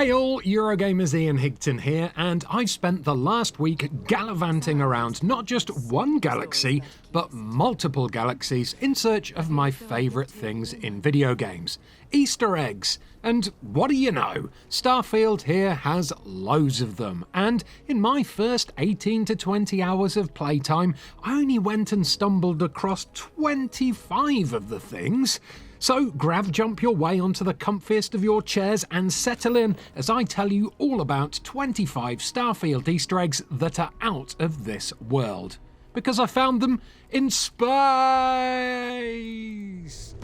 Hey all, Eurogamers Ian Higton here, and I've spent the last week gallivanting around not just one galaxy, but multiple galaxies in search of my favourite things in video games. Easter eggs. And what do you know? Starfield here has loads of them, and in my first 18 to 20 hours of playtime, I only went and stumbled across 25 of the things. So jump your way onto the comfiest of your chairs and settle in as I tell you all about 25 Starfield Easter eggs that are out of this world. Because I found them in space!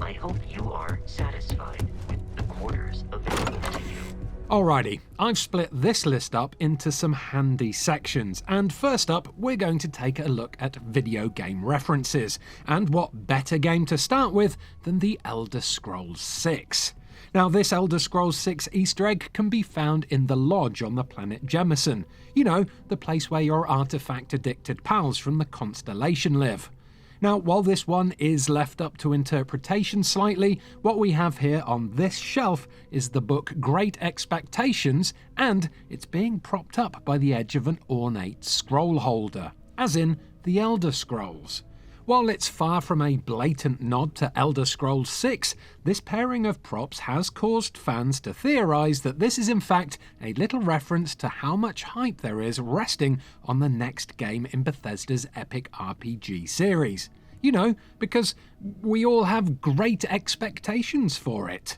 I hope you are satisfied with the quarters available to you. Alrighty, I've split this list up into some handy sections, and first up we're going to take a look at video game references, and what better game to start with than the Elder Scrolls 6. Now this Elder Scrolls 6 Easter egg can be found in the lodge on the planet Jemison, you know, the place where your artifact-addicted pals from the constellation live. Now, while this one is left up to interpretation slightly, what we have here on this shelf is the book Great Expectations, and it's being propped up by the edge of an ornate scroll holder, as in the Elder Scrolls. While it's far from a blatant nod to Elder Scrolls 6, this pairing of props has caused fans to theorise that this is in fact a little reference to how much hype there is resting on the next game in Bethesda's epic RPG series. You know, because we all have great expectations for it.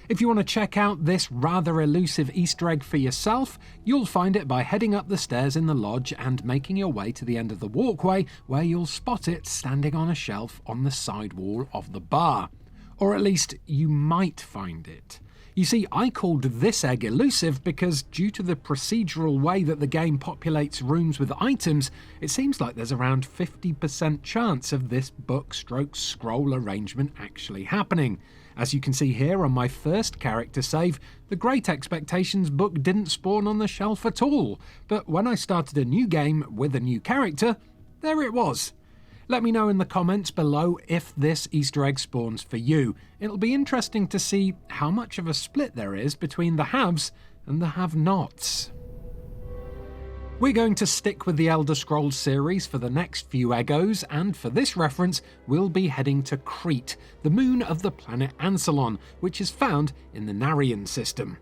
If you want to check out this rather elusive Easter egg for yourself, you'll find it by heading up the stairs in the lodge and making your way to the end of the walkway, where you'll spot it standing on a shelf on the side wall of the bar. Or at least you might find it. You see, I called this egg elusive because due to the procedural way that the game populates rooms with items, it seems like there's around 50% chance of this book/scroll arrangement actually happening. As you can see here on my first character save, the Great Expectations book didn't spawn on the shelf at all, but when I started a new game with a new character, there it was. Let me know in the comments below if this Easter egg spawns for you. It'll be interesting to see how much of a split there is between the haves and the have-nots. We're going to stick with the Elder Scrolls series for the next few Eggos, and for this reference, we'll be heading to Crete, the moon of the planet Ansalon, which is found in the Narian system.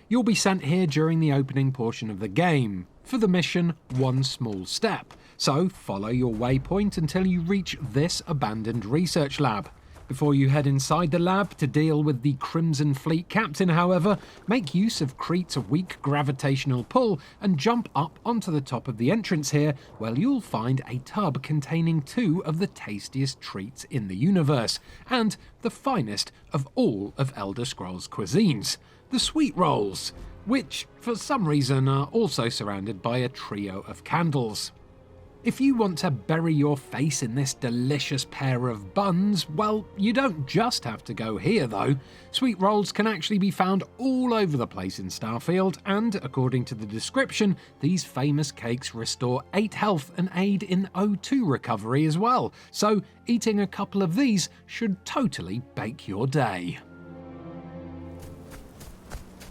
You'll be sent here during the opening portion of the game, for the mission One Small Step, so follow your waypoint until you reach this abandoned research lab. Before you head inside the lab to deal with the Crimson Fleet captain, however, make use of Crete's weak gravitational pull and jump up onto the top of the entrance here, where you'll find a tub containing 2 of the tastiest treats in the universe, and the finest of all of Elder Scrolls cuisines, the sweet rolls, which for some reason are also surrounded by a trio of candles. If you want to bury your face in this delicious pair of buns, well, you don't just have to go here though. Sweet rolls can actually be found all over the place in Starfield, and according to the description, these famous cakes restore 8 health and aid in O2 recovery as well, so eating a couple of these should totally bake your day.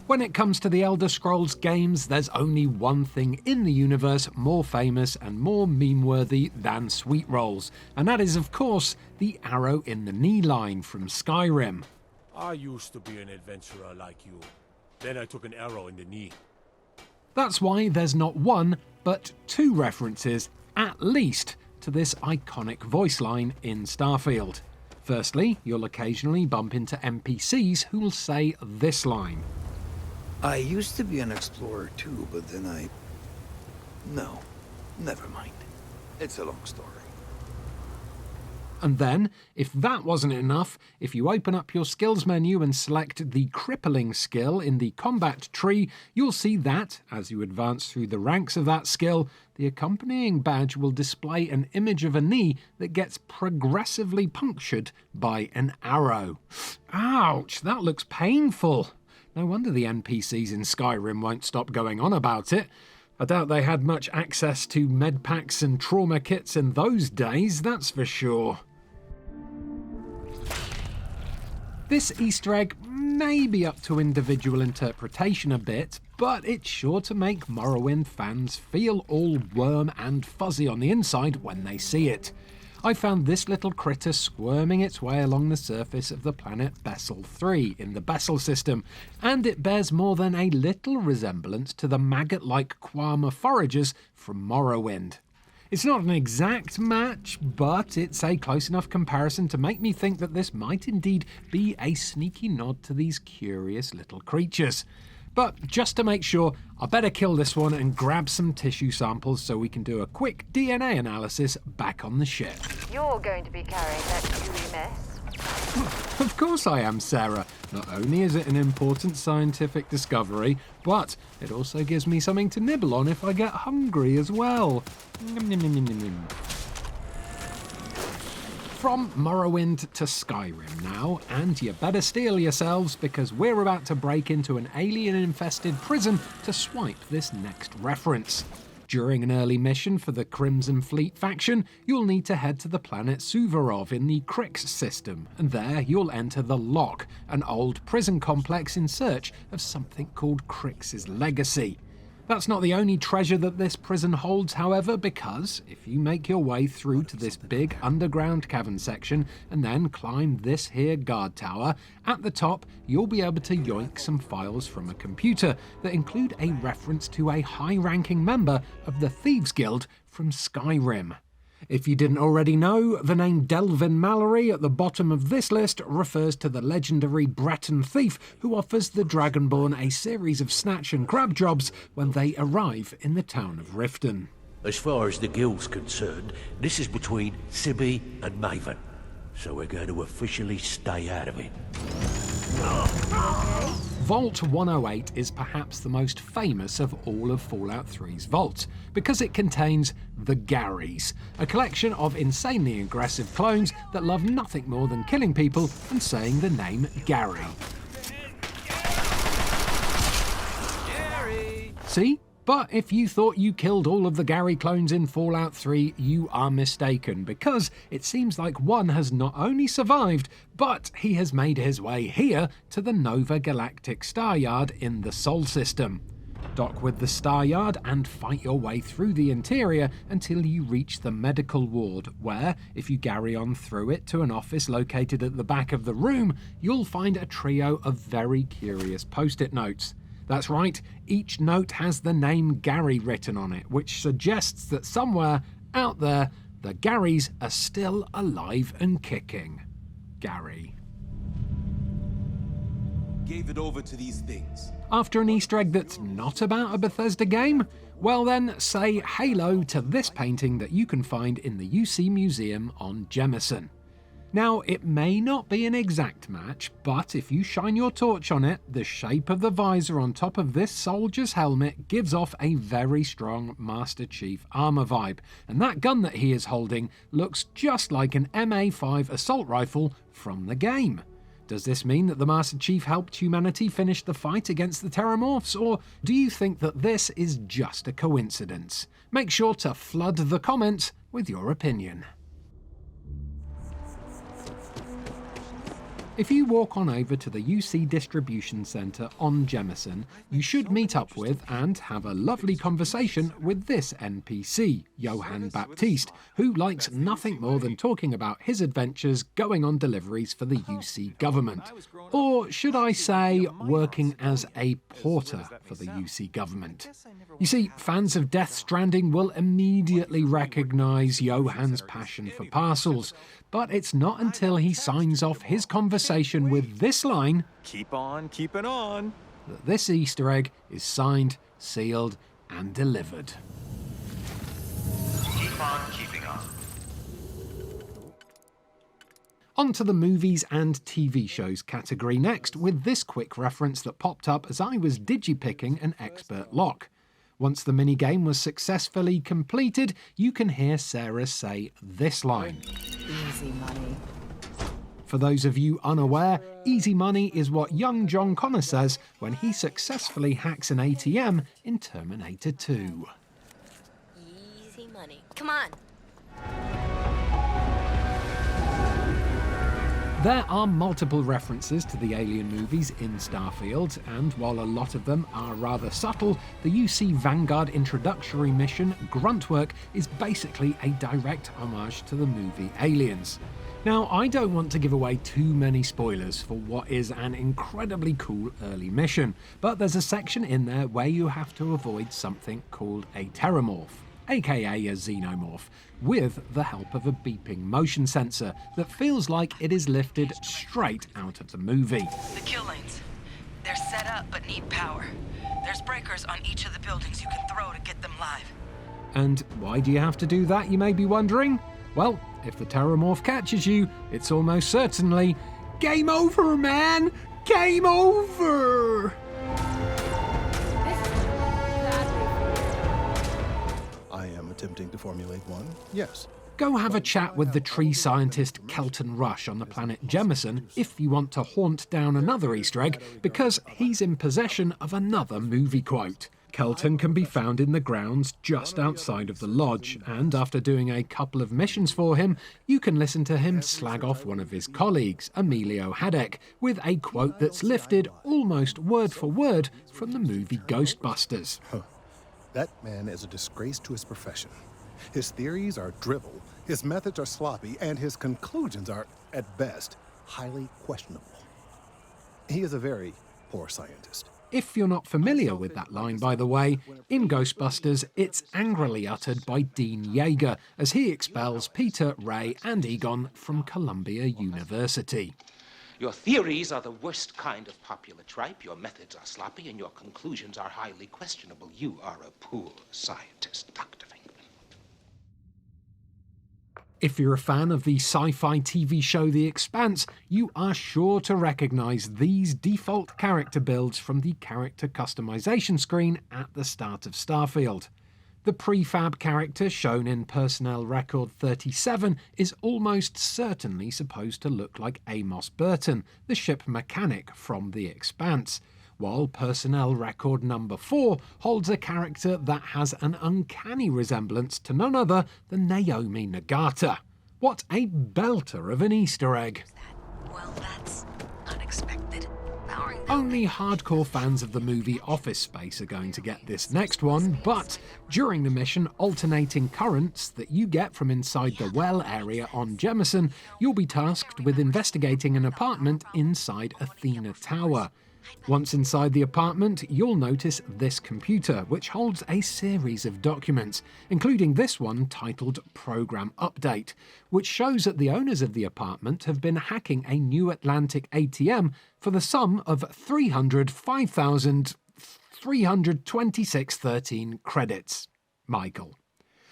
When it comes to the Elder Scrolls games, there's only one thing in the universe more famous and more meme-worthy than sweet rolls, and that is, of course, the arrow in the knee line from Skyrim. I used to be an adventurer like you. Then I took an arrow in the knee. That's why there's not one, but 2 references, at least, to this iconic voice line in Starfield. Firstly, you'll occasionally bump into NPCs who'll say this line. I used to be an explorer too, but then No, never mind. It's a long story. And then, if that wasn't enough, if you open up your skills menu and select the crippling skill in the combat tree, you'll see that, as you advance through the ranks of that skill, the accompanying badge will display an image of a knee that gets progressively punctured by an arrow. Ouch, that looks painful. No wonder the NPCs in Skyrim won't stop going on about it. I doubt they had much access to medpacks and trauma kits in those days, that's for sure. This Easter egg may be up to individual interpretation a bit, but it's sure to make Morrowind fans feel all warm and fuzzy on the inside when they see it. I found this little critter squirming its way along the surface of the planet Bessel 3 in the Bessel system, and it bears more than a little resemblance to the maggot-like Kwama Foragers from Morrowind. It's not an exact match, but it's a close enough comparison to make me think that this might indeed be a sneaky nod to these curious little creatures. But just to make sure, I better kill this one and grab some tissue samples so we can do a quick DNA analysis back on the ship. You're going to be carrying that gooey mess. Of course I am, Sarah. Not only is it an important scientific discovery, but it also gives me something to nibble on if I get hungry as well. Nom, nom, nom, nom, nom, nom. From Morrowind to Skyrim now, and you better steel yourselves because we're about to break into an alien-infested prison to swipe this next reference. During an early mission for the Crimson Fleet faction, you'll need to head to the planet Suvorov in the Kryx system, and there you'll enter the Lock, an old prison complex in search of something called Kryx's legacy. That's not the only treasure that this prison holds, however, because if you make your way through to this big underground cavern section and then climb this here guard tower, at the top you'll be able to yoink some files from a computer that include a reference to a high-ranking member of the Thieves Guild from Skyrim. If you didn't already know, the name Delvin Mallory at the bottom of this list refers to the legendary Breton thief who offers the Dragonborn a series of snatch and grab jobs when they arrive in the town of Riften. As far as the guild's concerned, this is between Sibby and Maven, so we're going to officially stay out of it. Vault 108 is perhaps the most famous of all of Fallout 3's vaults, because it contains the Garys, a collection of insanely aggressive clones that love nothing more than killing people and saying the name Gary. See? But if you thought you killed all of the Gary clones in Fallout 3, you are mistaken, because it seems like one has not only survived, but he has made his way here to the Nova Galactic Star Yard in the Sol system. Dock with the Star Yard and fight your way through the interior until you reach the medical ward, where, if you carry on through it to an office located at the back of the room, you'll find a trio of very curious post-it notes. That's right, each note has the name Gary written on it, which suggests that somewhere out there, the Garys are still alive and kicking. Gary. Gave it over to these things. After an Easter egg that's not about a Bethesda game? Well then, say hello to this painting that you can find in the UC Museum on Jemison. Now, it may not be an exact match, but if you shine your torch on it, the shape of the visor on top of this soldier's helmet gives off a very strong Master Chief armor vibe, and that gun that he is holding looks just like an MA5 assault rifle from the game. Does this mean that the Master Chief helped humanity finish the fight against the Terramorphs, or do you think that this is just a coincidence? Make sure to flood the comments with your opinion. If you walk on over to the UC Distribution Centre on Jemison, you should meet up with and have a lovely conversation with this NPC, Johann Baptiste, who likes nothing more than talking about his adventures going on deliveries for the UC government. Or should I say, working as a porter for the UC government. You see, fans of Death Stranding will immediately recognise Johann's passion for parcels, but it's not until he signs off his conversation with this line, Keep on keeping on. that this Easter egg is signed, sealed, and delivered. Keep on keeping on. On to the movies and TV shows category next, with this quick reference that popped up as I was digipicking an expert lock. Once the minigame was successfully completed, you can hear Sarah say this line. Easy money. For those of you unaware, easy money is what young John Connor says when he successfully hacks an ATM in Terminator 2. Easy money. Come on. There are multiple references to the Alien movies in Starfield, and while a lot of them are rather subtle, the UC Vanguard introductory mission, Gruntwork, is basically a direct homage to the movie Aliens. Now, I don't want to give away too many spoilers for what is an incredibly cool early mission, but there's a section in there where you have to avoid something called a Terramorph, aka a xenomorph, with the help of a beeping motion sensor that feels like it is lifted straight out of the movie. The kill lanes. They're set up but need power. There's breakers on each of the buildings you can throw to get them live. And why do you have to do that, you may be wondering? Well, if the Terramorph catches you, it's almost certainly game over, man! Game over! I am attempting to formulate one, yes. Go have a chat with the tree scientist Kelton Rush on the planet Jemison if you want to haunt down another Easter egg, because he's in possession of another movie quote. Kelton can be found in the grounds just outside of the lodge, and after doing a couple of missions for him, you can listen to him slag off one of his colleagues, Emilio Haddock, with a quote that's lifted almost word for word from the movie Ghostbusters. That man is a disgrace to his profession. His theories are drivel, his methods are sloppy, and his conclusions are, at best, highly questionable. He is a very poor scientist. If you're not familiar with that line, by the way, in Ghostbusters, it's angrily uttered by Dean Yeager as he expels Peter, Ray, and Egon from Columbia University. Your theories are the worst kind of popular tripe, your methods are sloppy, and your conclusions are highly questionable. You are a poor scientist, Dr. Venkman. If you're a fan of the sci-fi TV show The Expanse, you are sure to recognise these default character builds from the character customization screen at the start of Starfield. The prefab character shown in Personnel Record 37 is almost certainly supposed to look like Amos Burton, the ship mechanic from The Expanse, while Personnel Record number 4 holds a character that has an uncanny resemblance to none other than Naomi Nagata. What a belter of an Easter egg! Well, that's unexpected. Only hardcore fans of the movie Office Space are going to get this next one, but during the mission Alternating Currents that you get from inside the well area on Jemison, you'll be tasked with investigating an apartment inside Athena Tower. Once inside the apartment, you'll notice this computer, which holds a series of documents, including this one titled Program Update, which shows that the owners of the apartment have been hacking a New Atlantic ATM for the sum of 305,326.13 credits. Michael.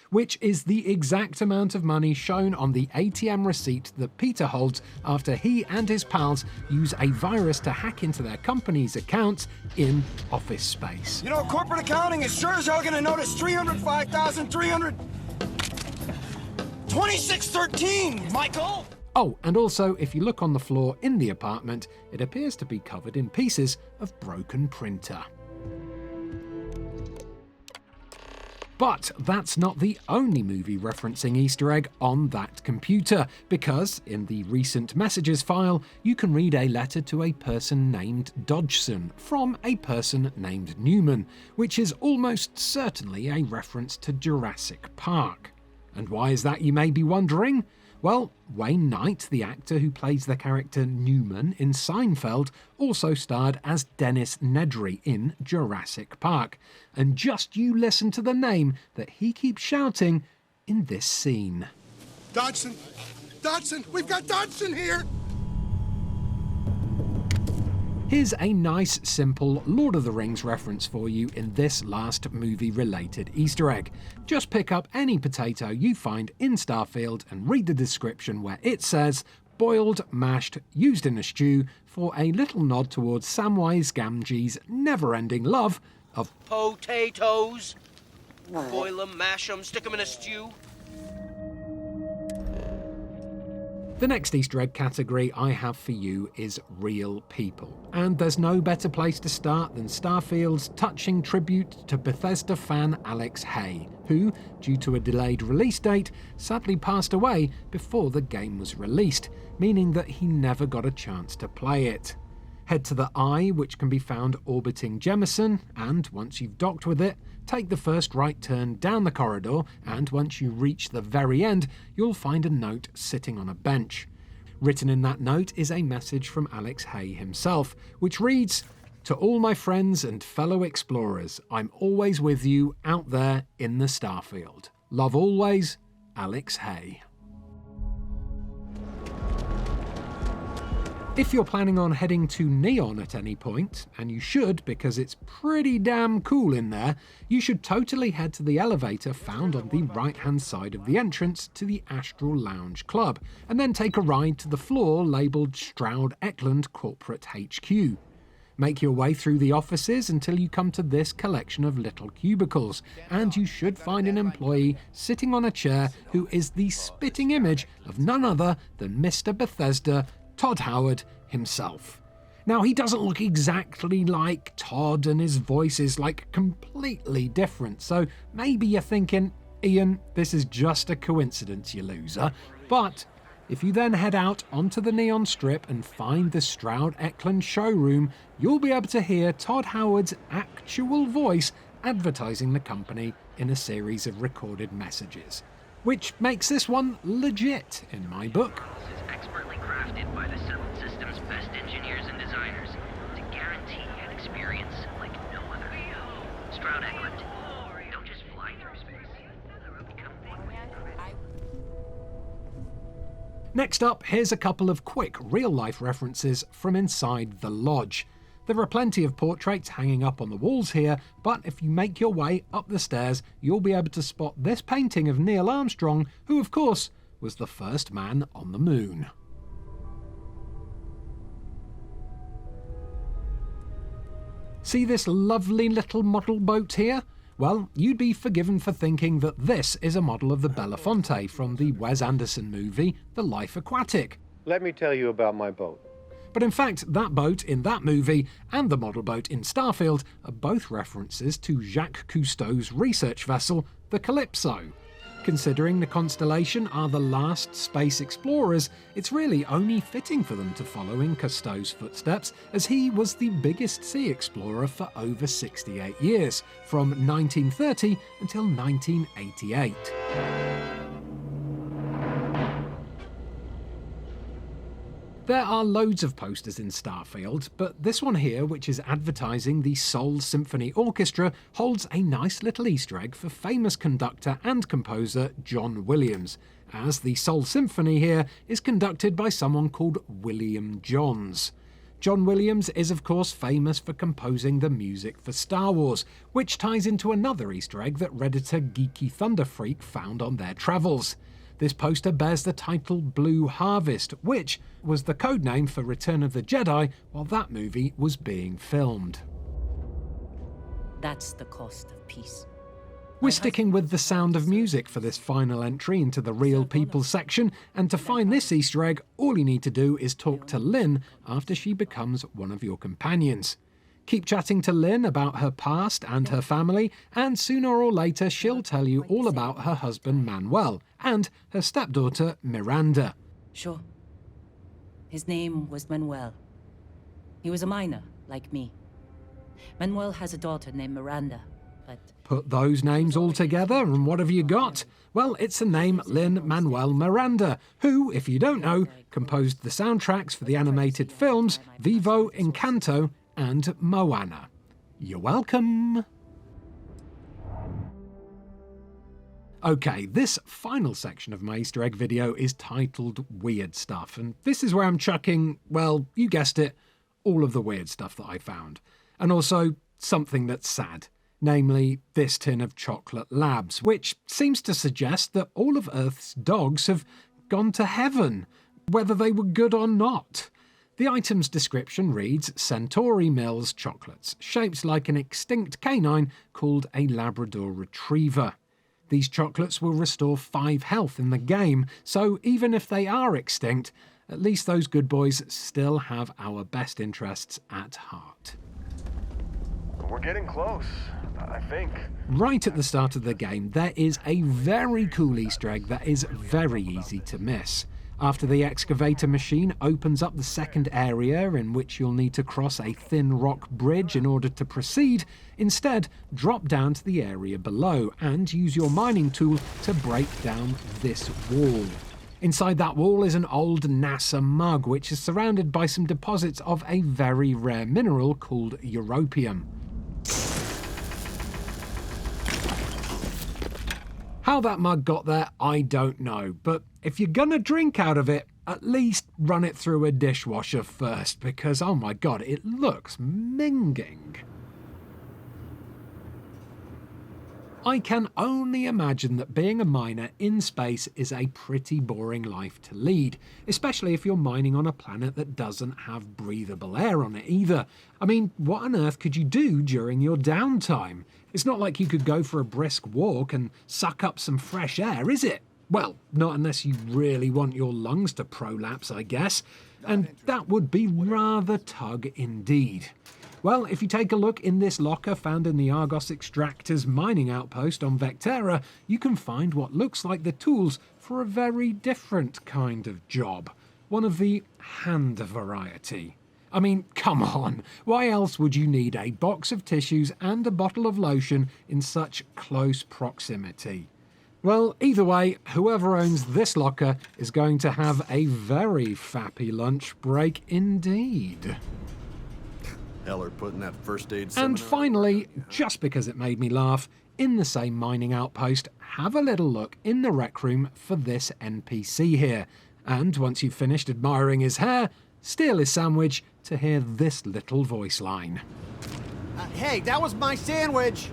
Which is the exact amount of money shown on the ATM receipt that Peter holds after he and his pals use a virus to hack into their company's accounts in Office Space. You know, corporate accounting is sure as hell gonna notice 305,326.13, Michael! Oh, and also, if you look on the floor in the apartment, it appears to be covered in pieces of broken printer. But that's not the only movie referencing Easter egg on that computer, because in the recent messages file, you can read a letter to a person named Dodgson from a person named Newman, which is almost certainly a reference to Jurassic Park. And why is that, you may be wondering? Well, Wayne Knight, the actor who plays the character Newman in Seinfeld, also starred as Dennis Nedry in Jurassic Park. And just you listen to the name that he keeps shouting in this scene. Dodgson! Dodgson! We've got Dodgson here! Here's a nice, simple Lord of the Rings reference for you in this last movie-related Easter egg. Just pick up any potato you find in Starfield and read the description where it says, boiled, mashed, used in a stew, for a little nod towards Samwise Gamgee's never-ending love of Potatoes. Boil them, mash them, stick them in a stew. The next Easter egg category I have for you is real people. And there's no better place to start than Starfield's touching tribute to Bethesda fan Alex Hay, who, due to a delayed release date, sadly passed away before the game was released, meaning that he never got a chance to play it. Head to the Eye, which can be found orbiting Jemison, and once you've docked with it, take the first right turn down the corridor, and once you reach the very end, you'll find a note sitting on a bench. Written in that note is a message from Alex Hay himself, which reads, "To all my friends and fellow explorers, I'm always with you out there in the Starfield. Love always, Alex Hay." If you're planning on heading to Neon at any point, and you should because it's pretty damn cool in there, you should totally head to the elevator found on the right-hand side of the entrance to the Astral Lounge Club, and then take a ride to the floor labelled Stroud Eklund Corporate HQ. Make your way through the offices until you come to this collection of little cubicles, and you should find an employee sitting on a chair who is the spitting image of none other than Mr. Bethesda, Todd Howard himself. Now, he doesn't look exactly like Todd, and his voice is like completely different, so maybe you're thinking, Ian, this is just a coincidence, you loser. But if you then head out onto the Neon Strip and find the Stroud Eklund showroom, you'll be able to hear Todd Howard's actual voice advertising the company in a series of recorded messages. Which makes this one legit in my book. Expertly crafted by the settled system's best engineers and designers to guarantee an experience like no other. Stroud Eklund, don't just fly through space. Become one with it. Next up, here's a couple of quick real-life references from inside the lodge. There are plenty of portraits hanging up on the walls here, but if you make your way up the stairs, you'll be able to spot this painting of Neil Armstrong, who of course was the first man on the moon. See this lovely little model boat here? Well, you'd be forgiven for thinking that this is a model of the Belafonte from the Wes Anderson movie, The Life Aquatic. Let me tell you about my boat. But in fact, that boat in that movie and the model boat in Starfield are both references to Jacque Cousteau's research vessel, the Calypso. Considering the constellation are the last space explorers, it's really only fitting for them to follow in Cousteau's footsteps, as he was the biggest sea explorer for over 68 years, from 1930 until 1988. There are loads of posters in Starfield, but this one here, which is advertising the Seoul Symphony Orchestra, holds a nice little Easter egg for famous conductor and composer John Williams, as the Seoul Symphony here is conducted by someone called William Johns. John Williams is of course famous for composing the music for Star Wars, which ties into another Easter egg that Redditor Geeky Thunderfreak found on their travels. This poster bears the title Blue Harvest, which was the codename for Return of the Jedi while that movie was being filmed. That's the cost of peace. We're sticking with the sound of music for this final entry into the Real People section, and to find this Easter egg, all you need to do is talk to Lynn after she becomes one of your companions. Keep chatting to Lynn about her past and her family, and sooner or later she'll tell you all about her husband Manuel and her stepdaughter Miranda. Sure. His name was Manuel. He was a miner, like me. Manuel has a daughter named Miranda, but... Put those names all together and what have you got? Well, it's the name Lin-Manuel Miranda, who, if you don't know, composed the soundtracks for the animated films Vivo, Encanto and Moana. You're welcome. Okay, this final section of my Easter egg video is titled Weird Stuff, and this is where I'm chucking, well, you guessed it, all of the weird stuff that I found. And also something that's sad, namely this tin of chocolate labs, which seems to suggest that all of Earth's dogs have gone to heaven, whether they were good or not. The item's description reads Centauri Mills chocolates, shaped like an extinct canine called a Labrador Retriever. These chocolates will restore 5 health in the game, so even if they are extinct, at least those good boys still have our best interests at heart. We're getting close, I think. Right at the start of the game, there is a very cool Easter egg that is very easy to miss. After the excavator machine opens up the second area in which you'll need to cross a thin rock bridge in order to proceed, instead drop down to the area below and use your mining tool to break down this wall. Inside that wall is an old NASA mug which is surrounded by some deposits of a very rare mineral called europium. How that mug got there, I don't know, but if you're gonna drink out of it, at least run it through a dishwasher first, because oh my god, it looks minging. I can only imagine that being a miner in space is a pretty boring life to lead, especially if you're mining on a planet that doesn't have breathable air on it either. I mean, what on earth could you do during your downtime? It's not like you could go for a brisk walk and suck up some fresh air, is it? Well, not unless you really want your lungs to prolapse, I guess. And that would be rather tug indeed. Well, if you take a look in this locker found in the Argos Extractors mining outpost on Vectera, you can find what looks like the tools for a very different kind of job. One of the hand variety. I mean, come on, why else would you need a box of tissues and a bottle of lotion in such close proximity? Well, either way, whoever owns this locker is going to have a very fappy lunch break indeed. Heller putting that first aid And seminar finally, just because it made me laugh, in the same mining outpost, have a little look in the rec room for this NPC here. And once you've finished admiring his hair, steal his sandwich to hear this little voice line. Hey, that was my sandwich!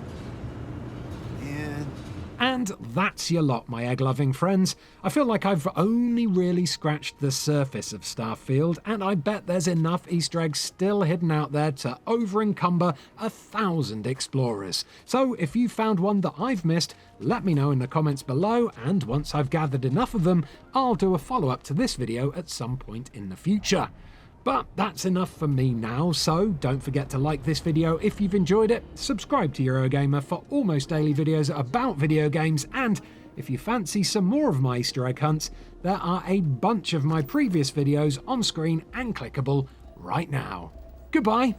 And that's your lot, my egg-loving friends. I feel like I've only really scratched the surface of Starfield, and I bet there's enough Easter eggs still hidden out there to over-encumber 1,000 explorers. So if you found one that I've missed, let me know in the comments below, and once I've gathered enough of them, I'll do a follow-up to this video at some point in the future. But that's enough for me now, so don't forget to like this video if you've enjoyed it, subscribe to Eurogamer for almost daily videos about video games, and if you fancy some more of my Easter egg hunts, there are a bunch of my previous videos on screen and clickable right now. Goodbye!